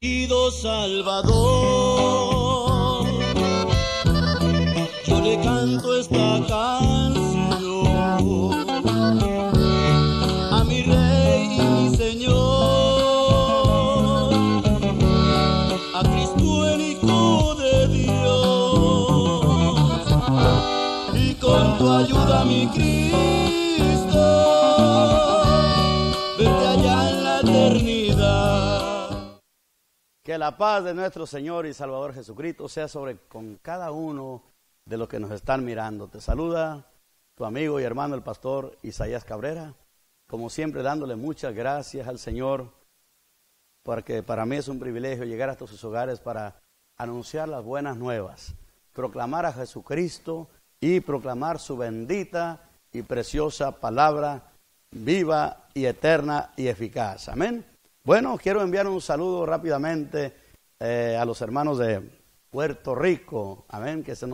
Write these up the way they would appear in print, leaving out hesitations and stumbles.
Querido Salvador, yo le canto esta canción a mi Rey y mi Señor, a Cristo el Hijo de Dios, y con tu ayuda, mi Cristo, verte allá en la eternidad. Que la paz de nuestro Señor y Salvador Jesucristo sea sobre con cada uno de los que nos están mirando. Te saluda tu amigo y hermano el pastor Isaías Cabrera, como siempre dándole muchas gracias al Señor, porque para mí es un privilegio llegar hasta sus hogares para anunciar las buenas nuevas, proclamar a Jesucristo y proclamar su bendita y preciosa palabra, viva y eterna y eficaz. Amén. Bueno, quiero enviar un saludo rápidamente a los hermanos de Puerto Rico, amén, que se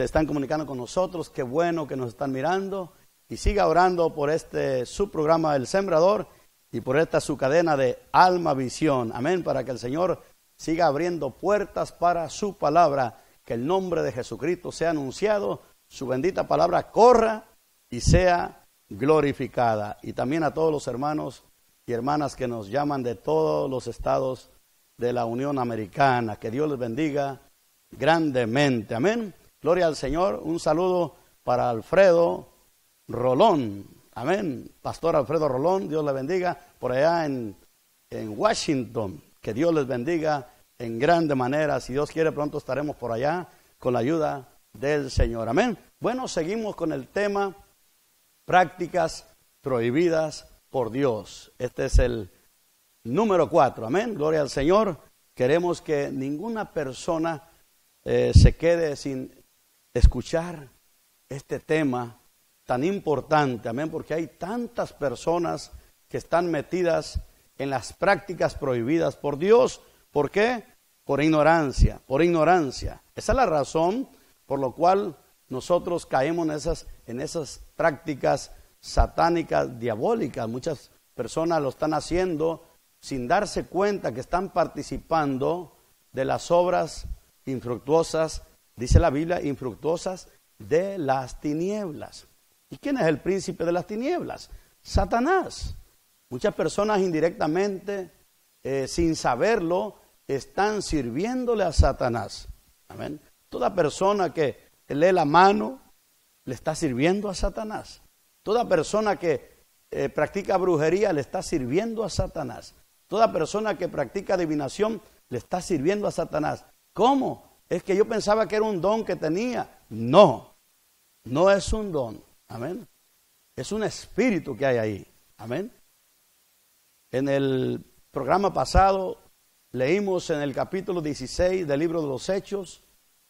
están comunicando con nosotros. Qué bueno que nos están mirando, y siga orando por su programa El Sembrador y por esta su cadena de Alma Visión, amén, para que el Señor siga abriendo puertas para su palabra, que el nombre de Jesucristo sea anunciado, su bendita palabra corra y sea glorificada. Y también a todos los hermanos y hermanas que nos llaman de todos los estados de la Unión Americana. Que Dios les bendiga grandemente. Amén. Gloria al Señor. Un saludo para Alfredo Rolón. Amén. Pastor Alfredo Rolón, Dios le bendiga por allá en Washington. Que Dios les bendiga en grande manera. Si Dios quiere, pronto estaremos por allá con la ayuda del Señor. Amén. Bueno, seguimos con el tema prácticas prohibidas por Dios. Este es el número 4, amén, gloria al Señor. Queremos que ninguna persona se quede sin escuchar este tema tan importante, amén, porque hay tantas personas que están metidas en las prácticas prohibidas por Dios. ¿Por qué? Por ignorancia, por ignorancia. Esa es la razón por la cual nosotros caemos en esas prácticas satánicas, diabólicas. Muchas personas lo están haciendo sin darse cuenta que están participando de las obras infructuosas, dice la Biblia, infructuosas de las tinieblas. ¿Y quién es el príncipe de las tinieblas? Satanás. Muchas personas indirectamente, sin saberlo, están sirviéndole a Satanás. Amén. Toda persona que lee la mano le está sirviendo a Satanás. Toda persona que practica brujería le está sirviendo a Satanás. Toda persona que practica adivinación le está sirviendo a Satanás. ¿Cómo? Es que yo pensaba que era un don que tenía. No, no es un don. Amén. Es un espíritu que hay ahí. Amén. En el programa pasado leímos en el capítulo 16 del libro de los Hechos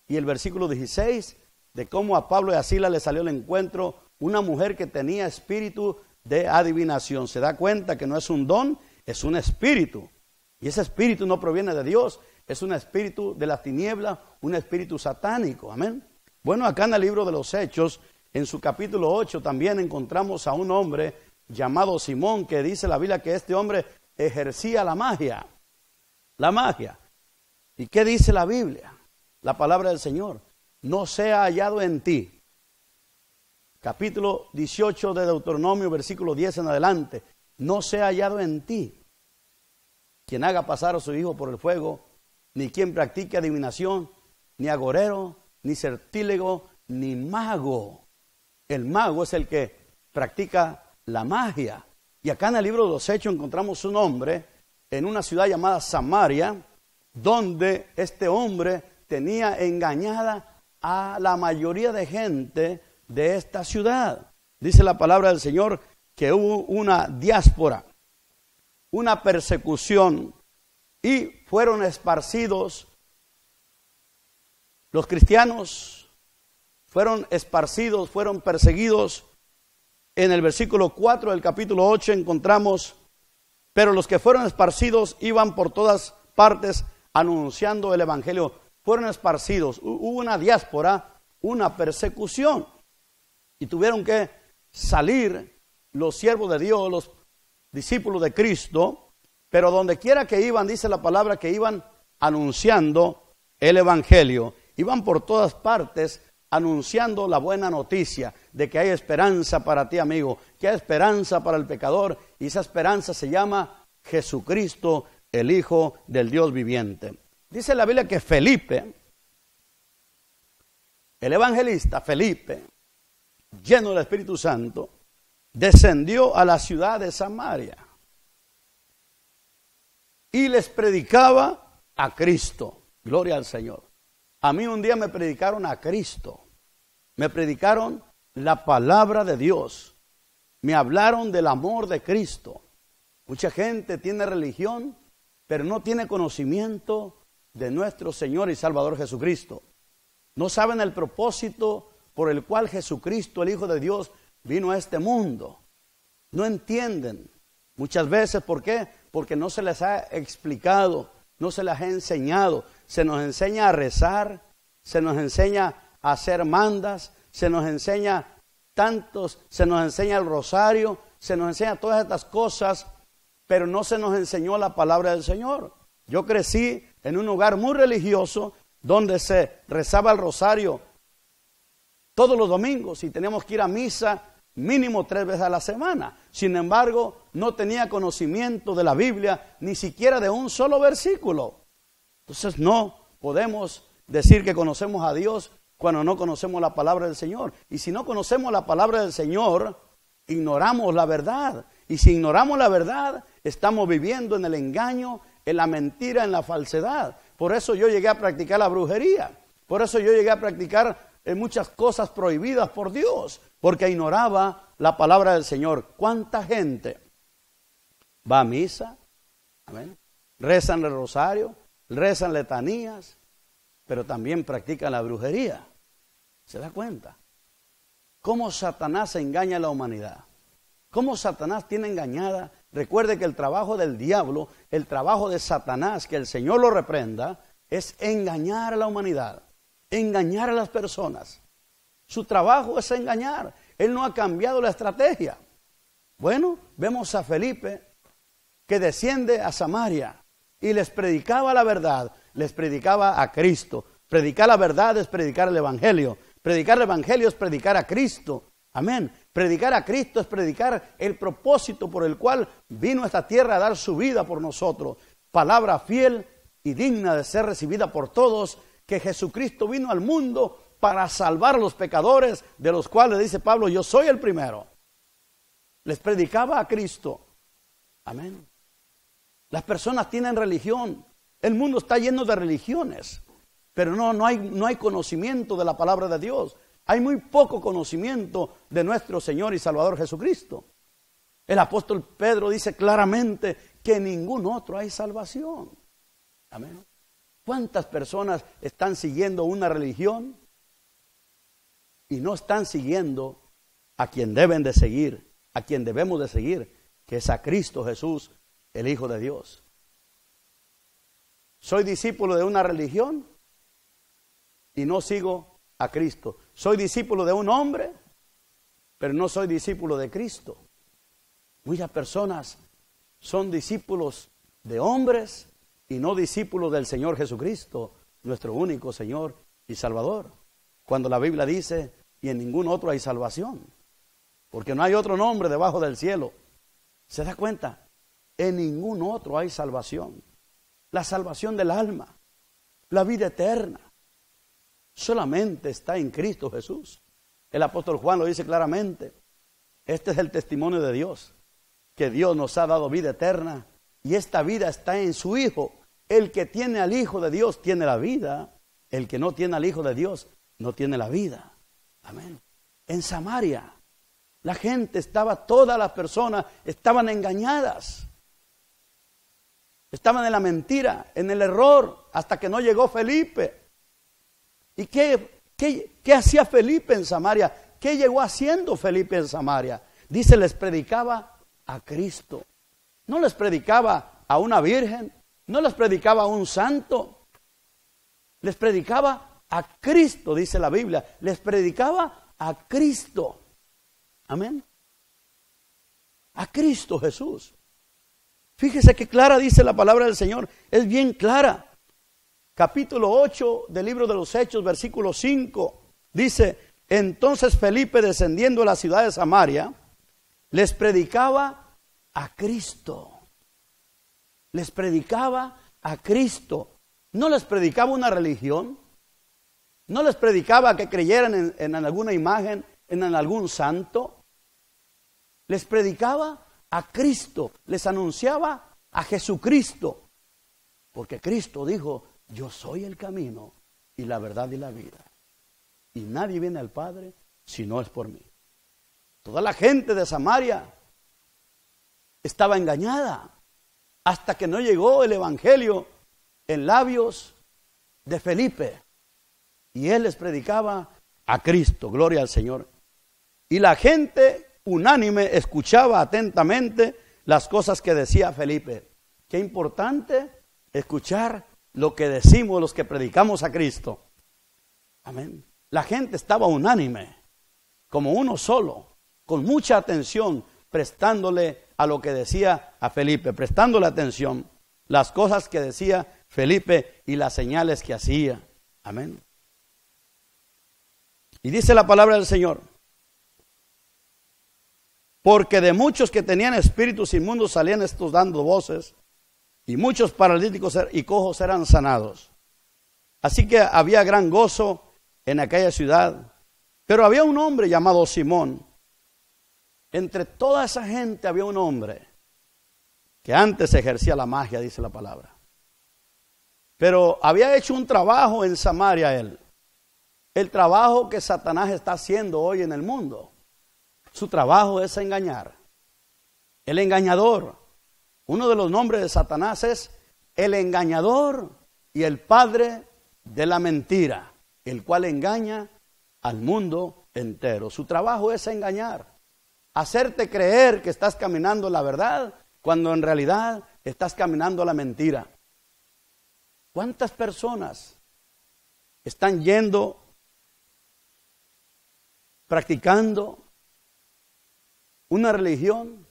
y el versículo 16 de cómo a Pablo y a Silas le salió al encuentro una mujer que tenía espíritu de adivinación. Se da cuenta que no es un don, es un espíritu. Y ese espíritu no proviene de Dios, es un espíritu de las tinieblas, un espíritu satánico. Amén. Bueno, acá en el libro de los Hechos, en su capítulo 8, también encontramos a un hombre llamado Simón, que dice la Biblia que este hombre ejercía la magia. La magia. ¿Y qué dice la Biblia? La palabra del Señor. No sea hallado en ti. Capítulo 18 de Deuteronomio, versículo 10 en adelante. No sea hallado en ti quien haga pasar a su hijo por el fuego, ni quien practique adivinación, ni agorero, ni certílego, ni mago. El mago es el que practica la magia. Y acá en el libro de los Hechos encontramos un hombre en una ciudad llamada Samaria, donde este hombre tenía engañada a la mayoría de gente de esta ciudad. Dice la palabra del Señor que hubo una diáspora, una persecución, y fueron esparcidos, los cristianos fueron esparcidos, fueron perseguidos. En el versículo 4 del capítulo 8 encontramos: pero los que fueron esparcidos iban por todas partes anunciando el evangelio. Fueron esparcidos, hubo una diáspora, una persecución, y tuvieron que salir los siervos de Dios, los discípulos de Cristo, Pero donde quiera que iban, dice la palabra, que iban anunciando el evangelio. Iban por todas partes anunciando la buena noticia de que hay esperanza para ti, amigo, que hay esperanza para el pecador, y esa esperanza se llama Jesucristo, el Hijo del Dios viviente. Dice la Biblia que Felipe, el evangelista Felipe, lleno del Espíritu Santo, descendió a la ciudad de Samaria y les predicaba a Cristo. Gloria al Señor. A mí un día me predicaron a Cristo. Me predicaron la palabra de Dios. Me hablaron del amor de Cristo. Mucha gente tiene religión, pero no tiene conocimiento de nuestro Señor y Salvador Jesucristo. No saben el propósito por el cual Jesucristo, el Hijo de Dios, vino a este mundo. No entienden. Muchas veces, ¿por qué? Porque no se les ha explicado, no se les ha enseñado. Se nos enseña a rezar, se nos enseña a hacer mandas, se nos enseña el rosario, se nos enseña todas estas cosas, pero no se nos enseñó la palabra del Señor. Yo crecí en un hogar muy religioso donde se rezaba el rosario todos los domingos y teníamos que ir a misa mínimo 3 veces a la semana. Sin embargo, no tenía conocimiento de la Biblia, ni siquiera de un solo versículo. Entonces no podemos decir que conocemos a Dios cuando no conocemos la palabra del Señor. Y si no conocemos la palabra del Señor, ignoramos la verdad. Y si ignoramos la verdad, estamos viviendo en el engaño, en la mentira, en la falsedad. Por eso yo llegué a practicar la brujería. Por eso yo llegué a practicar muchas cosas prohibidas por Dios, porque ignoraba la palabra del Señor. ¿Cuánta gente va a misa? Amén. Rezan el rosario, rezan letanías, pero también practican la brujería. ¿Se da cuenta? ¿Cómo Satanás engaña a la humanidad? ¿Cómo Satanás tiene engañada? Recuerde que el trabajo del diablo, el trabajo de Satanás, que el Señor lo reprenda, es engañar a la humanidad, engañar a las personas. Su trabajo es engañar. Él no ha cambiado la estrategia. Bueno, vemos a Felipe que desciende a Samaria y les predicaba la verdad, les predicaba a Cristo. Predicar la verdad es predicar el Evangelio. Predicar el Evangelio es predicar a Cristo. Amén. Predicar a Cristo es predicar el propósito por el cual vino a esta tierra a dar su vida por nosotros. Palabra fiel y digna de ser recibida por todos, que Jesucristo vino al mundo para salvar a los pecadores, de los cuales dice Pablo, yo soy el primero. Les predicaba a Cristo. Amén. Las personas tienen religión. El mundo está lleno de religiones, pero no hay conocimiento de la palabra de Dios. Hay muy poco conocimiento de nuestro Señor y Salvador Jesucristo. El apóstol Pedro dice claramente que en ningún otro hay salvación. Amén. ¿Cuántas personas están siguiendo una religión y no están siguiendo a quien deben de seguir, a quien debemos de seguir, que es a Cristo Jesús, el Hijo de Dios? Soy discípulo de una religión y no sigo a Cristo. Soy discípulo de un hombre, pero no soy discípulo de Cristo. Muchas personas son discípulos de hombres y no discípulos del Señor Jesucristo, nuestro único Señor y Salvador. Cuando la Biblia dice, y en ningún otro hay salvación, porque no hay otro nombre debajo del cielo. ¿Se da cuenta? En ningún otro hay salvación. La salvación del alma, la vida eterna, solamente está en Cristo Jesús. El apóstol Juan lo dice claramente. Este es el testimonio de Dios, que Dios nos ha dado vida eterna y esta vida está en su Hijo. El que tiene al Hijo de Dios tiene la vida. El que no tiene al Hijo de Dios no tiene la vida. Amén. En Samaria, la gente todas las personas estaban engañadas. Estaban en la mentira, en el error, hasta que no llegó Felipe. ¿Y qué hacía Felipe en Samaria? ¿Qué llegó haciendo Felipe en Samaria? Dice, les predicaba a Cristo. No les predicaba a una virgen, no les predicaba a un santo. Les predicaba a Cristo, dice la Biblia. Les predicaba a Cristo. Amén. A Cristo Jesús. Fíjese qué clara dice la palabra del Señor. Es bien clara. Capítulo 8 del libro de los Hechos, versículo 5. Dice, entonces Felipe, descendiendo a la ciudad de Samaria, les predicaba a Cristo. Les predicaba a Cristo. No les predicaba una religión. No les predicaba que creyeran en alguna imagen, en algún santo. Les predicaba a Cristo. Les anunciaba a Jesucristo. Porque Cristo dijo, yo soy el camino y la verdad y la vida. Y nadie viene al Padre si no es por mí. Toda la gente de Samaria estaba engañada hasta que no llegó el Evangelio en labios de Felipe. Y él les predicaba a Cristo, gloria al Señor. Y la gente unánime escuchaba atentamente las cosas que decía Felipe. Qué importante escuchar lo que decimos los que predicamos a Cristo. Amén. La gente estaba unánime, como uno solo, con mucha atención, prestándole a lo que decía a Felipe, prestándole atención las cosas que decía Felipe y las señales que hacía. Amén. Y dice la palabra del Señor, porque de muchos que tenían espíritus inmundos salían estos dando voces, y muchos paralíticos y cojos eran sanados. Así que había gran gozo en aquella ciudad. Pero había un hombre llamado Simón. Entre toda esa gente había un hombre que antes ejercía la magia, dice la palabra. Pero había hecho un trabajo en Samaria él. El trabajo que Satanás está haciendo hoy en el mundo. Su trabajo es engañar. El engañador. Uno de los nombres de Satanás es el engañador y el padre de la mentira, el cual engaña al mundo entero. Su trabajo es engañar, hacerte creer que estás caminando la verdad, cuando en realidad estás caminando la mentira. ¿Cuántas personas están yendo, practicando una religión,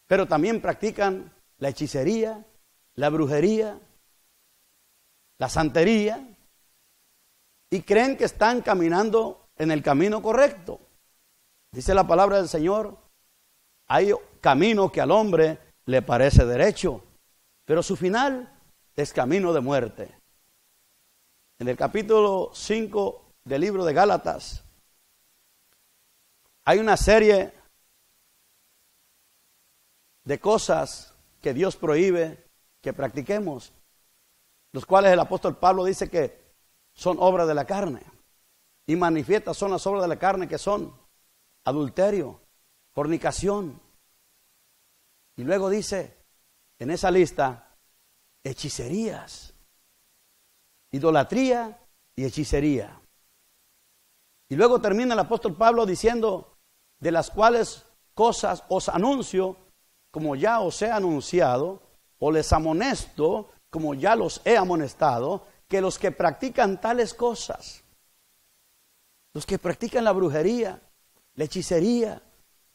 pero también practican la hechicería, la brujería, la santería, y creen que están caminando en el camino correcto? Dice la palabra del Señor, hay camino que al hombre le parece derecho, pero su final es camino de muerte. En el capítulo 5 del libro de Gálatas, hay una serie de cosas que Dios prohíbe que practiquemos, los cuales el apóstol Pablo dice que son obras de la carne, y manifiestas son las obras de la carne, que son adulterio, fornicación, y luego dice en esa lista hechicerías, idolatría y hechicería. Y luego termina el apóstol Pablo diciendo, de las cuales cosas os anuncio, como ya os he anunciado, o les amonesto, como ya los he amonestado, que los que practican tales cosas, los que practican la brujería, la hechicería,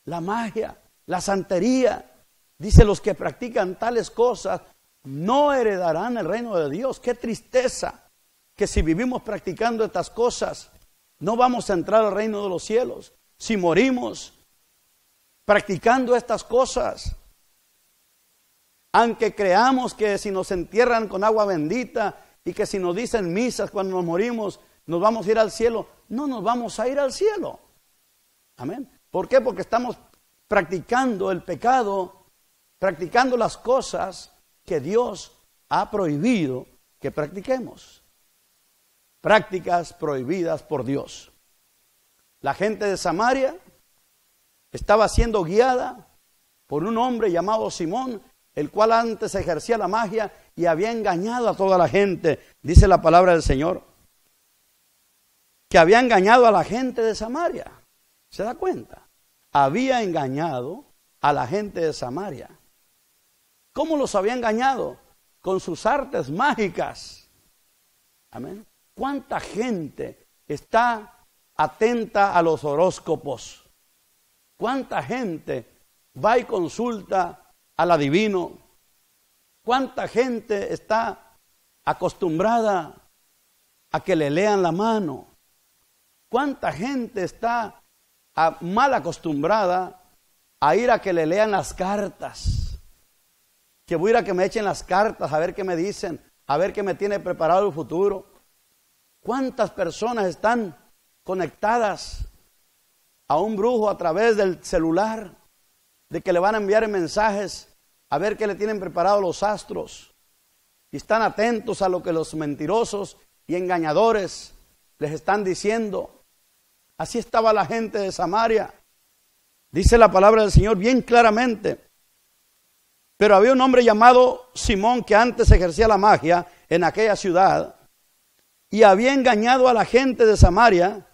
la magia, la santería, dice, los que practican tales cosas no heredarán el reino de Dios. Qué tristeza que si vivimos practicando estas cosas no vamos a entrar al reino de los cielos. Si morimos practicando estas cosas, aunque creamos que si nos entierran con agua bendita y que si nos dicen misas cuando nos morimos nos vamos a ir al cielo, no nos vamos a ir al cielo. Amén. ¿Por qué? Porque estamos practicando el pecado, practicando las cosas que Dios ha prohibido que practiquemos. Prácticas prohibidas por Dios. La gente de Samaria estaba siendo guiada por un hombre llamado Simón, el cual antes ejercía la magia y había engañado a toda la gente. Dice la palabra del Señor que había engañado a la gente de Samaria. ¿Se da cuenta? Había engañado a la gente de Samaria. ¿Cómo los había engañado? Con sus artes mágicas. Amén. ¿Cuánta gente está atenta a los horóscopos? ¿Cuánta gente va y consulta al adivino? ¿Cuánta gente está acostumbrada a que le lean la mano? ¿Cuánta gente está mal acostumbrada a ir a que le lean las cartas? Que voy a ir a que me echen las cartas, a ver qué me dicen, a ver qué me tiene preparado el futuro. ¿Cuántas personas están conectadas a un brujo a través del celular, de que le van a enviar mensajes a ver qué le tienen preparado los astros? Y están atentos a lo que los mentirosos y engañadores les están diciendo. Así estaba la gente de Samaria. Dice la palabra del Señor bien claramente. Pero había un hombre llamado Simón que antes ejercía la magia en aquella ciudad y había engañado a la gente de Samaria.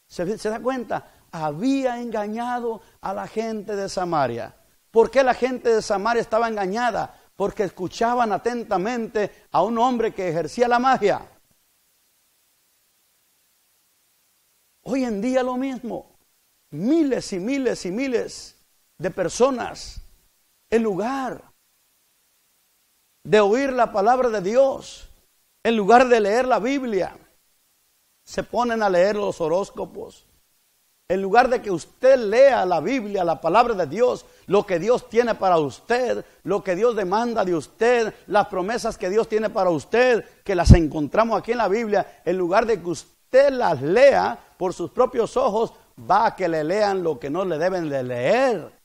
¿Se da cuenta? Había engañado a la gente de Samaria. ¿Por qué la gente de Samaria estaba engañada? Porque escuchaban atentamente a un hombre que ejercía la magia. Hoy en día lo mismo. Miles y miles y miles de personas, en lugar de oír la palabra de Dios, en lugar de leer la Biblia, se ponen a leer los horóscopos. En lugar de que usted lea la Biblia, la palabra de Dios, lo que Dios tiene para usted, lo que Dios demanda de usted, las promesas que Dios tiene para usted, que las encontramos aquí en la Biblia, en lugar de que usted las lea por sus propios ojos, va a que le lean lo que no le deben de leer.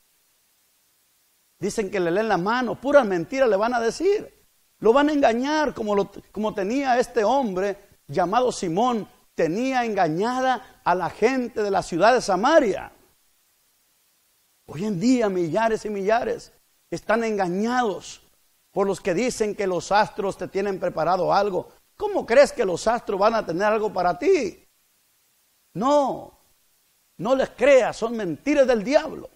Dicen que le leen la mano, puras mentiras le van a decir. Lo van a engañar como tenía este hombre llamado Simón. Tenía engañada a la gente de la ciudad de Samaria. Hoy en día millares y millares están engañados por los que dicen que los astros te tienen preparado algo. ¿Cómo crees que los astros van a tener algo para ti? No les creas, son mentiras del diablo.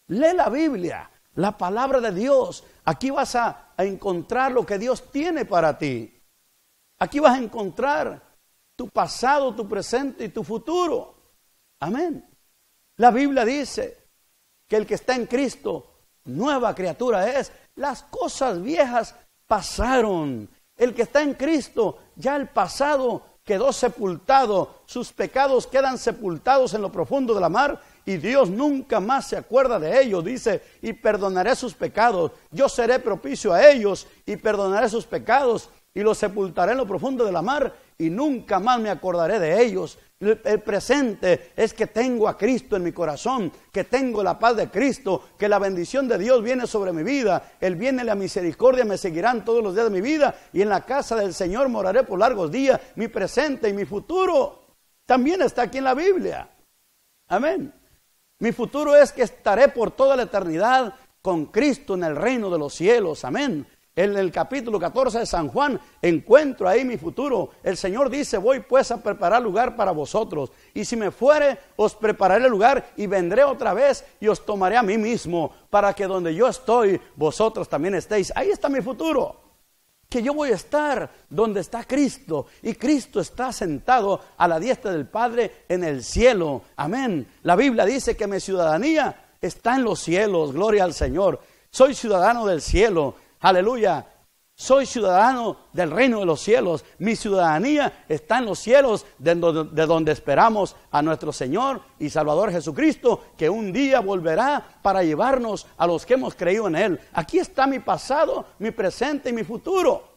Lee la Biblia, la palabra de Dios. Aquí vas a encontrar lo que Dios tiene para ti. Aquí vas a encontrar tu pasado, tu presente y tu futuro. Amén. La Biblia dice que el que está en Cristo, nueva criatura es. Las cosas viejas pasaron. El que está en Cristo, ya el pasado quedó sepultado. Sus pecados quedan sepultados en lo profundo de la mar y Dios nunca más se acuerda de ellos. Dice, y perdonaré sus pecados. Yo seré propicio a ellos y perdonaré sus pecados y los sepultaré en lo profundo de la mar y nunca más me acordaré de ellos. El presente es que tengo a Cristo en mi corazón, que tengo la paz de Cristo, que la bendición de Dios viene sobre mi vida, el bien y la misericordia me seguirán todos los días de mi vida y en la casa del Señor moraré por largos días. Mi presente y mi futuro también está aquí en la Biblia. Amén. Mi futuro es que estaré por toda la eternidad con Cristo en el reino de los cielos. Amén. En el capítulo 14 de San Juan encuentro ahí mi futuro. El Señor dice, voy pues a preparar lugar para vosotros. Y si me fuere, os prepararé lugar y vendré otra vez y os tomaré a mí mismo, para que donde yo estoy, vosotros también estéis. Ahí está mi futuro. Que yo voy a estar donde está Cristo. Y Cristo está sentado a la diestra del Padre en el cielo. Amén. La Biblia dice que mi ciudadanía está en los cielos. Gloria al Señor. Soy ciudadano del cielo. Aleluya, soy ciudadano del reino de los cielos. Mi ciudadanía está en los cielos, de donde esperamos a nuestro Señor y Salvador Jesucristo, que un día volverá para llevarnos a los que hemos creído en Él. Aquí está mi pasado, mi presente y mi futuro.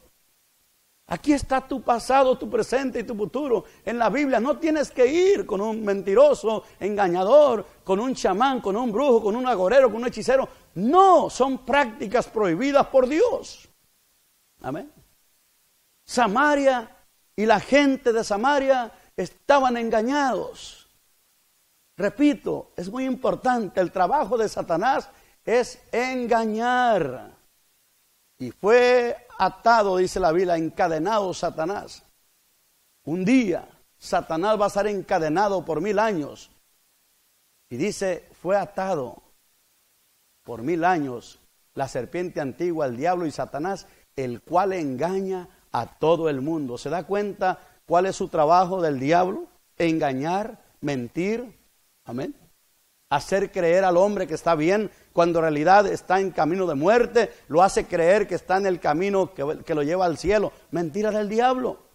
Aquí está tu pasado, tu presente y tu futuro. En la Biblia no tienes que ir con un mentiroso, engañador, con un chamán, con un brujo, con un agorero, con un hechicero. No, son prácticas prohibidas por Dios. Amén. Samaria y la gente de Samaria estaban engañados. Repito, es muy importante, el trabajo de Satanás es engañar. Y fue atado, dice la Biblia, encadenado Satanás. Un día Satanás va a ser encadenado por 1000 años. Y dice, fue atado por 1000 años la serpiente antigua, el diablo y Satanás, el cual engaña a todo el mundo. ¿Se da cuenta cuál es su trabajo del diablo? Engañar, mentir. Amén. hacer creer al hombre que está bien, cuando en realidad está en camino de muerte, lo hace creer que está en el camino que lo lleva al cielo. Mentira del diablo.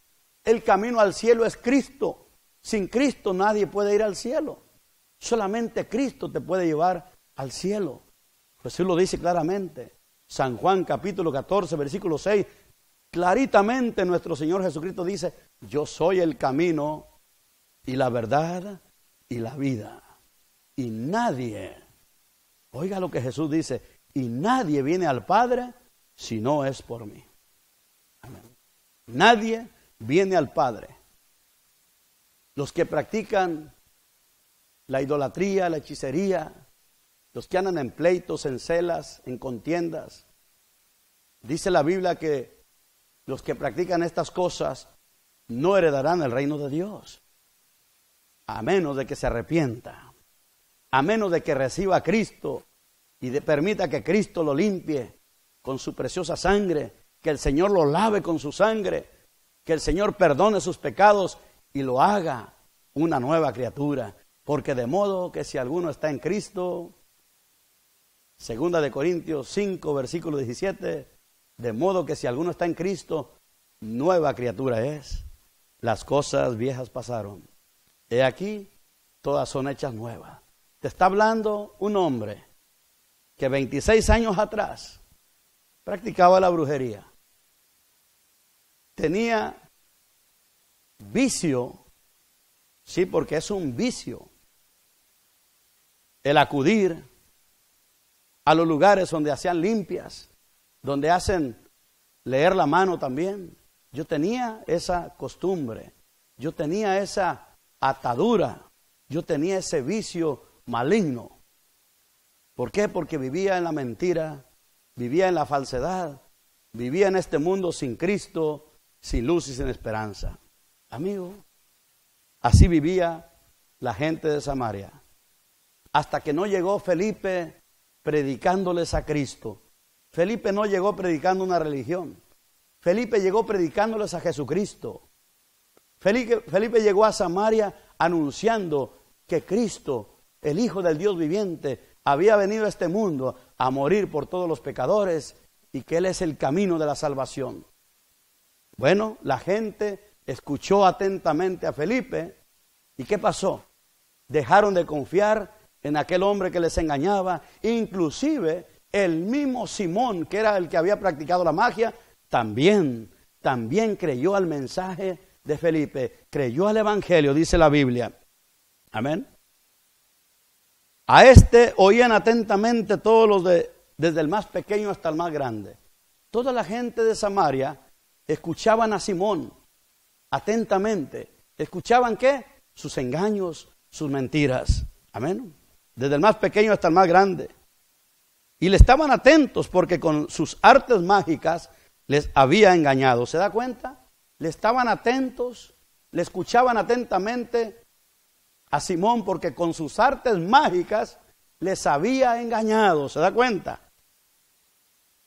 El camino al cielo es Cristo. Sin Cristo nadie puede ir al cielo. Solamente Cristo te puede llevar al cielo. Jesús lo dice claramente. San Juan capítulo 14, versículo 6. Claritamente nuestro Señor Jesucristo dice: yo soy el camino y la verdad y la vida. Y nadie, oiga lo que Jesús dice, y nadie viene al Padre si no es por mí. Amén. Nadie viene al Padre. Los que practican la idolatría, la hechicería, los que andan en pleitos, en celas, en contiendas, dice la Biblia que los que practican estas cosas no heredarán el reino de Dios, a menos de que se arrepienta. A menos de que reciba a Cristo y permita que Cristo lo limpie con su preciosa sangre, que el Señor lo lave con su sangre, que el Señor perdone sus pecados y lo haga una nueva criatura. Porque de modo que si alguno está en Cristo, 2 Corintios 5, versículo 17, de modo que si alguno está en Cristo, nueva criatura es. Las cosas viejas pasaron. He aquí, todas son hechas nuevas. Te está hablando un hombre que 26 años atrás practicaba la brujería. Tenía vicio, sí, porque es un vicio, el acudir a los lugares donde hacían limpias, donde hacen leer la mano también. Yo tenía esa costumbre, yo tenía esa atadura, yo tenía ese vicio maligno. ¿Por qué? Porque vivía en la mentira, vivía en la falsedad, vivía en este mundo sin Cristo, sin luz y sin esperanza. Amigo, así vivía la gente de Samaria, hasta que no llegó Felipe predicándoles a Cristo. Felipe no llegó predicando una religión, Felipe llegó predicándoles a Jesucristo. Felipe llegó a Samaria anunciando que Cristo, el Hijo del Dios viviente, había venido a este mundo a morir por todos los pecadores y que Él es el camino de la salvación. Bueno, la gente escuchó atentamente a Felipe. ¿Y qué pasó? Dejaron de confiar en aquel hombre que les engañaba. Inclusive el mismo Simón, que era el que había practicado la magia, también creyó al mensaje de Felipe, creyó al evangelio, dice la Biblia. Amén. A este oían atentamente todos los desde el más pequeño hasta el más grande. Toda la gente de Samaria escuchaban a Simón atentamente. ¿Escuchaban qué? Sus engaños, sus mentiras. Amén. Desde el más pequeño hasta el más grande. Y le estaban atentos porque con sus artes mágicas les había engañado. ¿Se da cuenta? Le estaban atentos, le escuchaban atentamente a Simón porque con sus artes mágicas les había engañado. ¿Se da cuenta?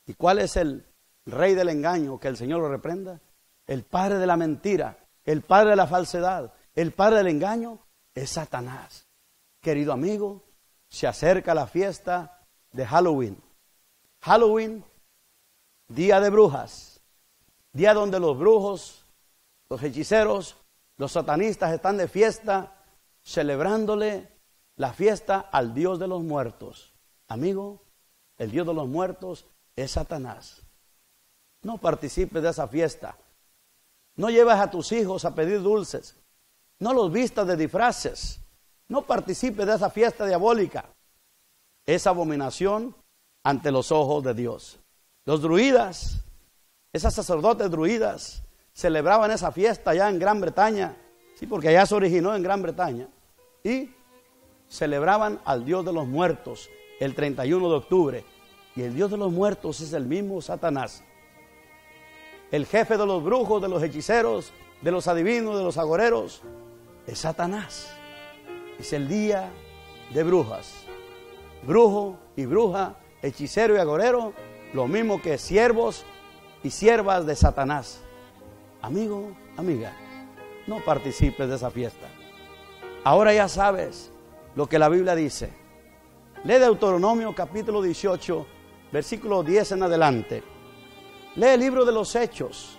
¿Y cuál es el rey del engaño? Que el Señor lo reprenda. El padre de la mentira, el padre de la falsedad, el padre del engaño es Satanás. Querido amigo, se acerca la fiesta de Halloween. Halloween, día de brujas, día donde los brujos, los hechiceros, los satanistas están de fiesta, celebrándole la fiesta al Dios de los muertos. Amigo, el Dios de los muertos es Satanás. No participes de esa fiesta. No lleves a tus hijos a pedir dulces. No los vistas de disfraces. No participes de esa fiesta diabólica. Es abominación ante los ojos de Dios. Los druidas, esos sacerdotes druidas, celebraban esa fiesta allá en Gran Bretaña. Sí, porque allá se originó en Gran Bretaña. Y celebraban al Dios de los muertos el 31 de octubre. Y el Dios de los muertos es el mismo Satanás. El jefe de los brujos, de los hechiceros, de los adivinos, de los agoreros, es Satanás. Es el día de brujas. Brujo y bruja, hechicero y agorero, lo mismo que siervos y siervas de Satanás. Amigo, amiga, no participes de esa fiesta. Ahora ya sabes lo que la Biblia dice. Lee Deuteronomio capítulo 18, versículo 10 en adelante. Lee el libro de los Hechos,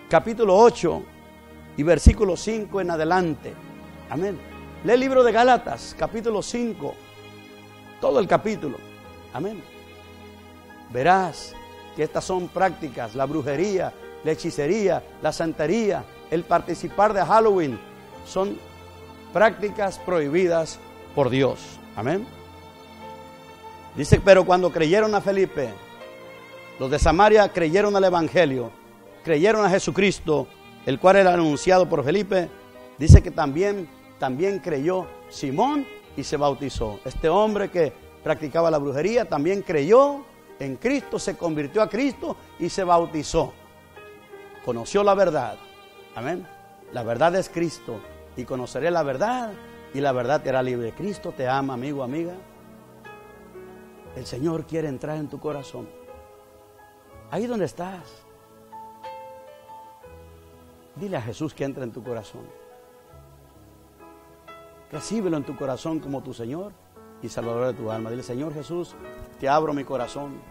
capítulo 8 y versículo 5 en adelante. Amén. Lee el libro de Gálatas, capítulo 5, todo el capítulo. Amén. Verás que estas son prácticas, la brujería, la hechicería, la santería, el participar de Halloween, son prácticas prohibidas por Dios. Amén. Dice, pero cuando creyeron a Felipe, los de Samaria creyeron al Evangelio, creyeron a Jesucristo, el cual era anunciado por Felipe. Dice que también creyó Simón y se bautizó. Este hombre que practicaba la brujería también creyó en Cristo, se convirtió a Cristo y se bautizó. Conoció la verdad. Amén. La verdad es Cristo y conoceré la verdad y la verdad te hará libre. Cristo te ama, amigo, amiga. El Señor quiere entrar en tu corazón. Ahí donde estás, dile a Jesús que entre en tu corazón. Recíbelo en tu corazón como tu Señor y Salvador de tu alma. Dile, Señor Jesús, te abro mi corazón,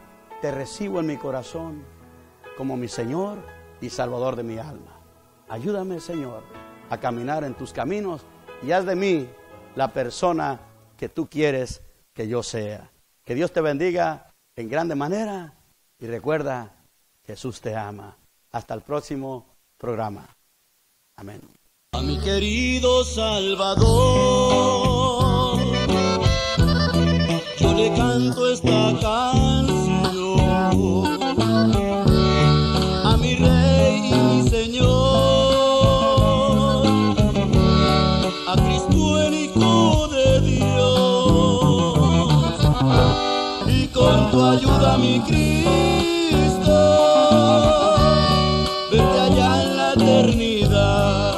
te recibo en mi corazón como mi Señor y Salvador de mi alma. Ayúdame, Señor, a caminar en tus caminos y haz de mí la persona que tú quieres que yo sea. Que Dios te bendiga en grande manera y recuerda, Jesús te ama. Hasta el próximo programa. Amén. A mi querido Salvador, yo le canto esta canción. A mi Rey y mi Señor, a Cristo el Hijo de Dios. Y con tu ayuda, mi Cristo, verte allá en la eternidad.